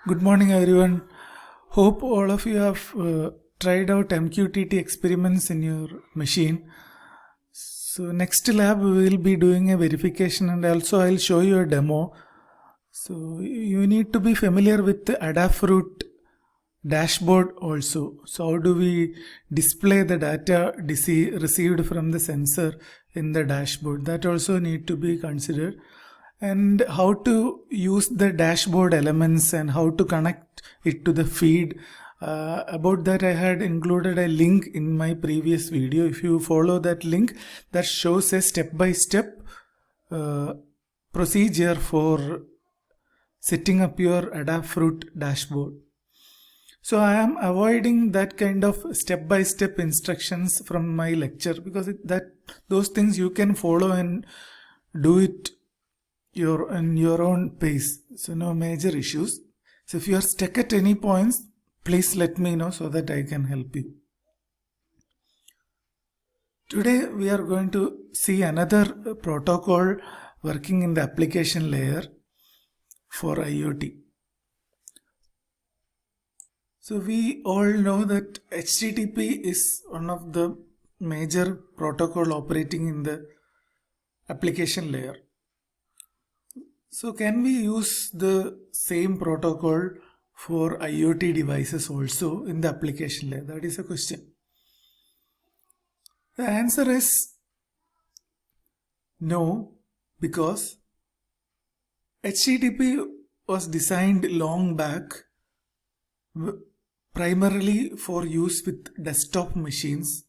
Good morning, everyone. Hope all of you have tried out MQTT experiments in your machine. So next lab we will be doing a verification, and also I'll show you a demo. So you need to be familiar with the Adafruit dashboard also. So how do we display the data received from the sensor in the dashboard? That also need to be considered. And how to use the dashboard elements and how to connect it to the feed. About that I had included a link in my previous video. If you follow that link, that shows a step-by-step procedure for setting up your Adafruit dashboard. So I am avoiding that kind of step-by-step instructions from my lecture because those things you can follow and do it in your own pace. So no major issues. So if you are stuck at any points, please let me know so that I can help you. Today we are going to see another protocol working in the application layer for IoT. So we all know that HTTP is one of the major protocol operating in the application layer. So can we use the same protocol for IoT devices also in the application layer? That is a question. The answer is no, because HTTP was designed long back primarily for use with desktop machines,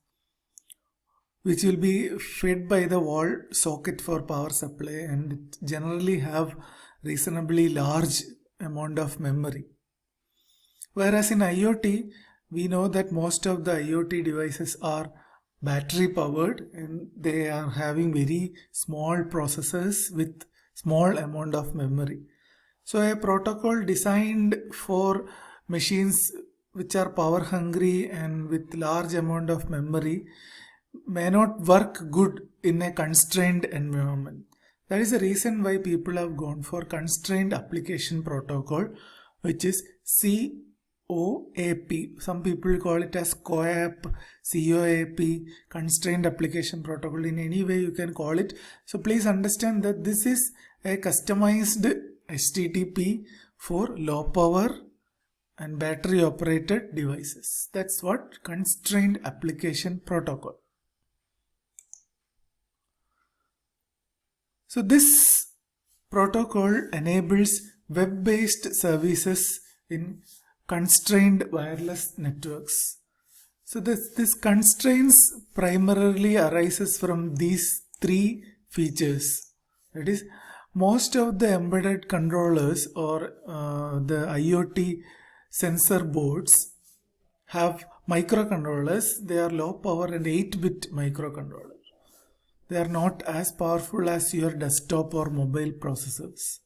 which will be fed by the wall socket for power supply, and it generally have reasonably large amount of memory. Whereas in IoT, we know that most of the IoT devices are battery powered and they are having very small processors with small amount of memory. So a protocol designed for machines which are power hungry and with large amount of memory may not work good in a constrained environment. That is the reason why people have gone for constrained application protocol, which is COAP. Some people call it as COAP, COAP, constrained application protocol. In any way you can call it. So please understand that this is a customized HTTP for low power and battery operated devices. That's what constrained application protocol. So this protocol enables web-based services in constrained wireless networks. So this constraints primarily arises from these three features. That is, most of the embedded controllers or the IoT sensor boards have microcontrollers. They are low power and 8-bit microcontrollers. They are not as powerful as your desktop or mobile processors.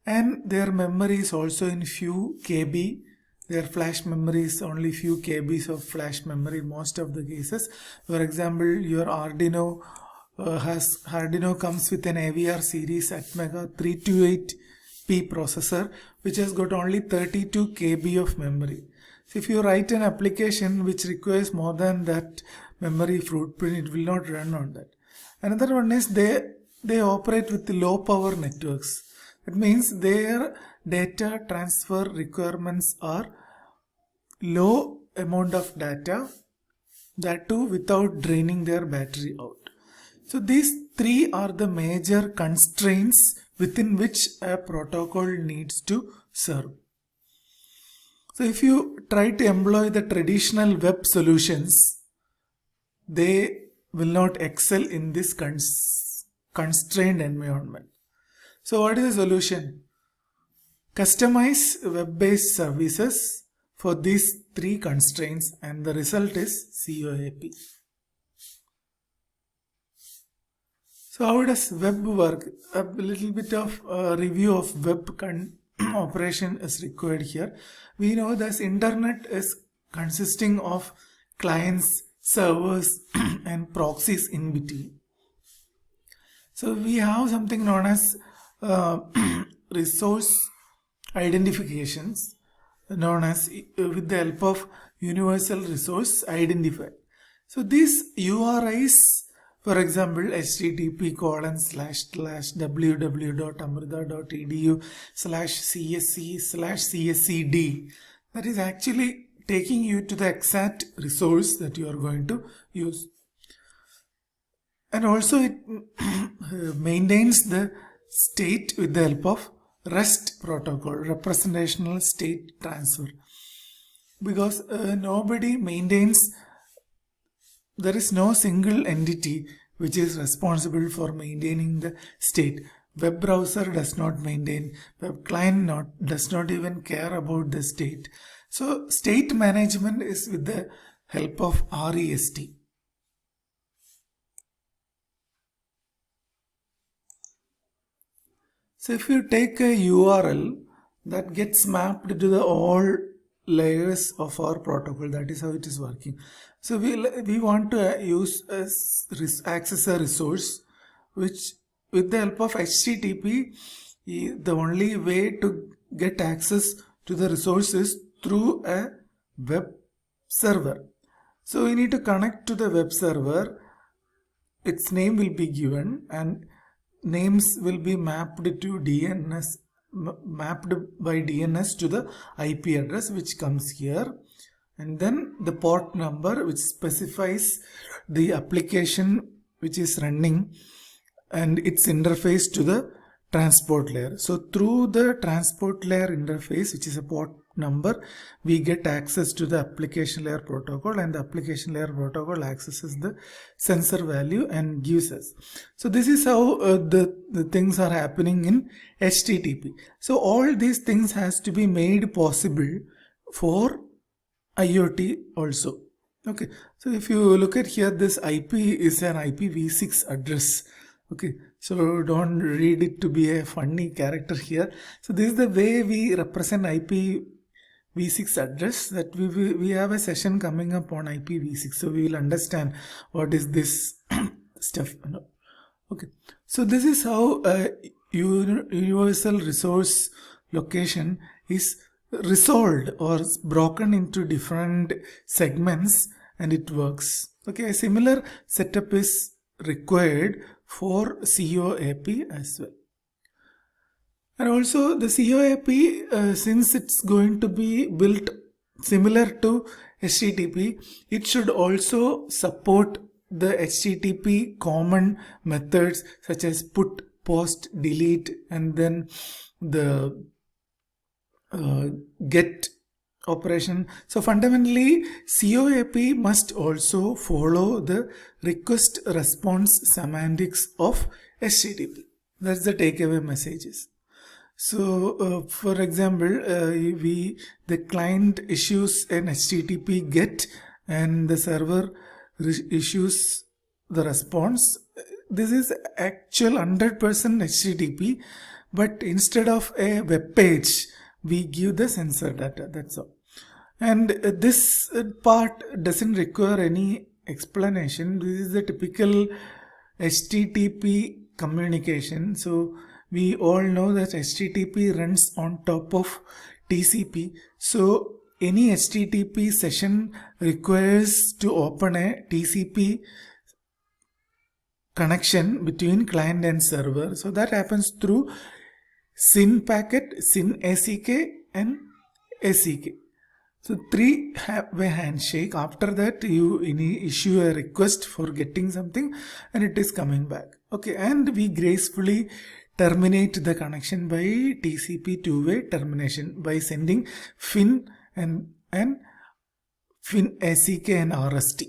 And their memory is also in few KB. Their flash memory is only few KBs of flash memory in most of the cases. For example, your Arduino comes with an AVR series Atmega 328P processor, which has got only 32 KB of memory. So if you write an application which requires more than that memory footprint, it will not run on that. Another one is they operate with low power networks. That means their data transfer requirements are low amount of data, that too without draining their battery out. So these three are the major constraints within which a protocol needs to serve. So if you try to employ the traditional web solutions, they will not excel in this constrained environment. So what is the solution? Customize web-based services for these three constraints, and the result is COAP. So how does web work? A little bit of review of web operation is required here. We know this internet is consisting of clients, servers and proxies in between. So we have something known as resource identifications known as with the help of universal resource identifier. So these URIs, for example, http://www.amrita.edu/csc/cscd, that is actually taking you to the exact resource that you are going to use. And also it maintains the state with the help of REST protocol, representational state transfer, because nobody maintains, there is no single entity which is responsible for maintaining the state. Web browser does not maintain, web client does not even care about the state. So state management is with the help of REST. So if you take a URL that gets mapped to the all layers of our protocol, that is how it is working. So we want to access a resource which, with the help of HTTP, the only way to get access to the resource is through a web server. So we need to connect to the web server. Its name will be given and names will be mapped to DNS, mapped by DNS to the IP address which comes here, and then the port number which specifies the application which is running and its interface to the transport layer. So through the transport layer interface, which is a port number, we get access to the application layer protocol, and the application layer protocol accesses the sensor value and gives us. So this is how the things are happening in HTTP. So all these things has to be made possible for IoT also. Okay, so if you look at here, this IP is an IPv6 address. Okay, so don't read it to be a funny character here. So this is the way we represent IPv6 address, that we have a session coming up on IPv6, so we will understand what is this stuff. Okay, so this is how universal resource location is resolved or broken into different segments, and it works. Okay, a similar setup is required for COAP as well. And also the COAP, since it's going to be built similar to HTTP, it should also support the HTTP common methods such as put, post, delete, and then the get operation. So fundamentally, COAP must also follow the request response semantics of HTTP. That's the takeaway messages. So for example, the client issues an HTTP GET and the server issues the response. This is actual 100% HTTP, but instead of a web page, we give the sensor data. That's all. And this part doesn't require any explanation. This is the typical HTTP communication. So we all know that HTTP runs on top of TCP. So any HTTP session requires to open a TCP connection between client and server. So that happens through SYN packet, SYN ACK, and ACK. So three-way handshake. After that, you issue a request for getting something and it is coming back. Okay, and we gracefully terminate the connection by TCP two-way termination by sending FIN and FIN ACK and RST.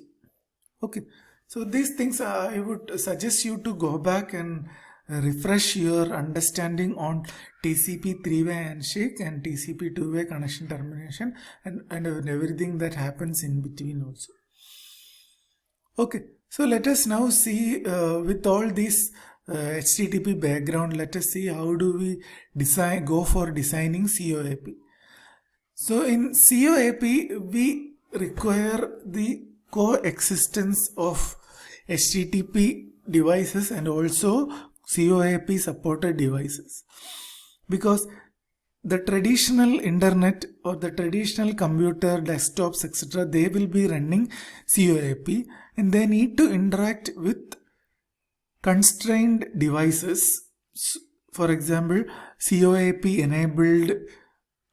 Okay, so these things I would suggest you to go back and refresh your understanding on TCP three-way handshake and TCP two-way connection termination and everything that happens in between also. Okay, so let us now see with all these HTTP background, let us see how do we go for designing COAP. So in COAP, we require the coexistence of HTTP devices and also COAP supported devices, because the traditional internet or the traditional computer, desktops, etc., they will be running COAP, and they need to interact with constrained devices. For example, COAP enabled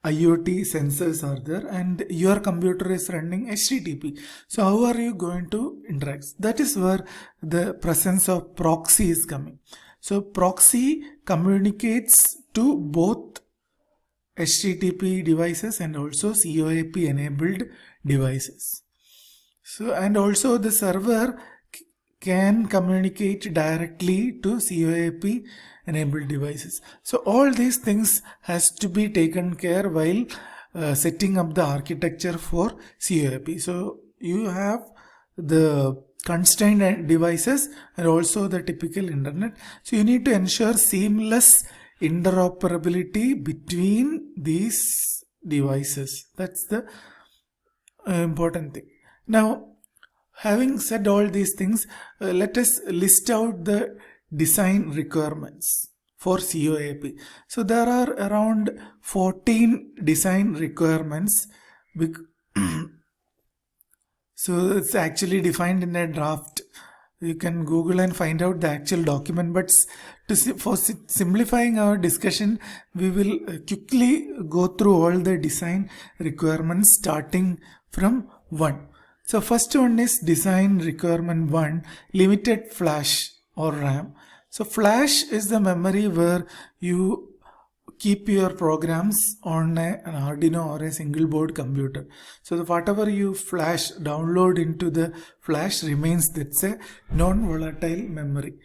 IoT sensors are there, and your computer is running HTTP. So how are you going to interact? That is where the presence of proxy is coming. So proxy communicates to both HTTP devices and also COAP enabled devices. So, and also the server can communicate directly to COAP enabled devices. So all these things has to be taken care while setting up the architecture for COAP. So you have the constrained devices and also the typical internet. So you need to ensure seamless interoperability between these devices. That's the important thing. Now, having said all these things, let us list out the design requirements for COAP. So there are around 14 design requirements. So it's actually defined in a draft. You can Google and find out the actual document, but for simplifying our discussion, we will quickly go through all the design requirements starting from 1. So first one is design requirement 1, limited flash or RAM. So flash is the memory where you keep your programs on an Arduino or a single board computer. So whatever you flash, download into the flash remains, that's a non-volatile memory.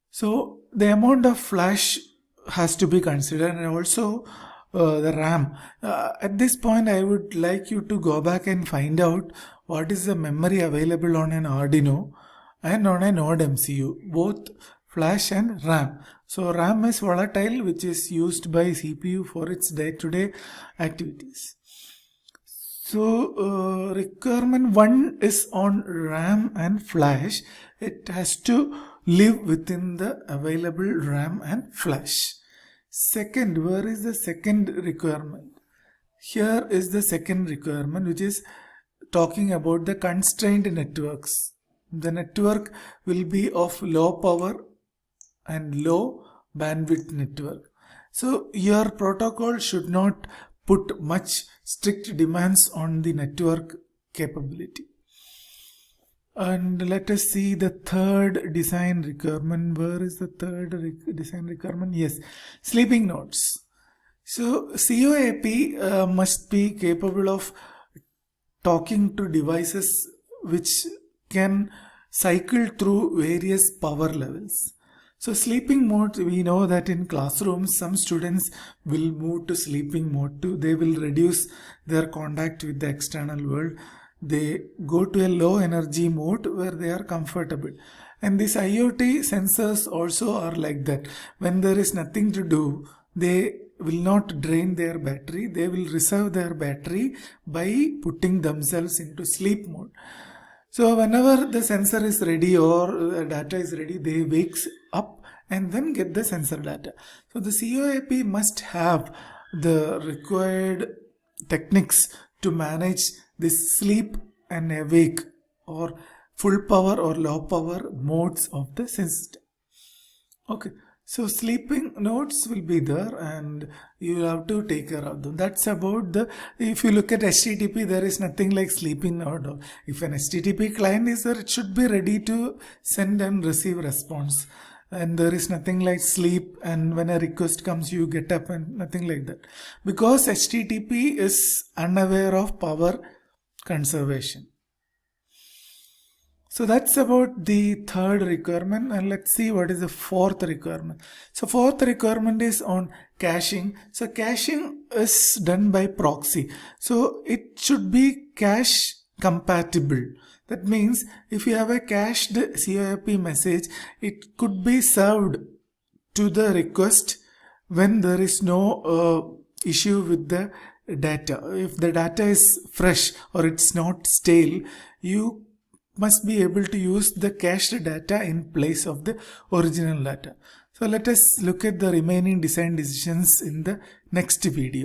So the amount of flash has to be considered, and also the RAM. At this point, I would like you to go back and find out what is the memory available on an Arduino and on a Node MCU, both flash and RAM. So RAM is volatile, which is used by CPU for its day-to-day activities. So requirement 1 is on RAM and flash. It has to live within the available RAM and flash. Second, where is the second requirement? Here is the second requirement, which is talking about the constrained networks. The network will be of low power and low bandwidth network. So your protocol should not put much strict demands on the network capability. And let us see the third design requirement. Where is the third design requirement? Yes, sleeping nodes. So COAP must be capable of talking to devices which can cycle through various power levels. So sleeping mode, we know that in classrooms some students will move to sleeping mode too. They will reduce their contact with the external world. They go to a low energy mode where they are comfortable. And these IoT sensors also are like that. When there is nothing to do, they will not drain their battery. They will reserve their battery by putting themselves into sleep mode. So whenever the sensor is ready or the data is ready, they wakes up and then get the sensor data. So the COAP must have the required techniques to manage this sleep and awake or full power or low power modes of the system. Okay. So sleeping nodes will be there and you have to take care of them. That's about if you look at HTTP, there is nothing like sleeping node. If an HTTP client is there, it should be ready to send and receive response. And there is nothing like sleep, and when a request comes, you get up, and nothing like that. Because HTTP is unaware of power conservation. So that's about the third requirement, and let's see what is the fourth requirement. So fourth requirement is on caching. So caching is done by proxy. So it should be cache compatible. That means if you have a cached COAP message, it could be served to the request when there is no issue with the data. If the data is fresh or it's not stale, you must be able to use the cached data in place of the original data. So let us look at the remaining design decisions in the next video.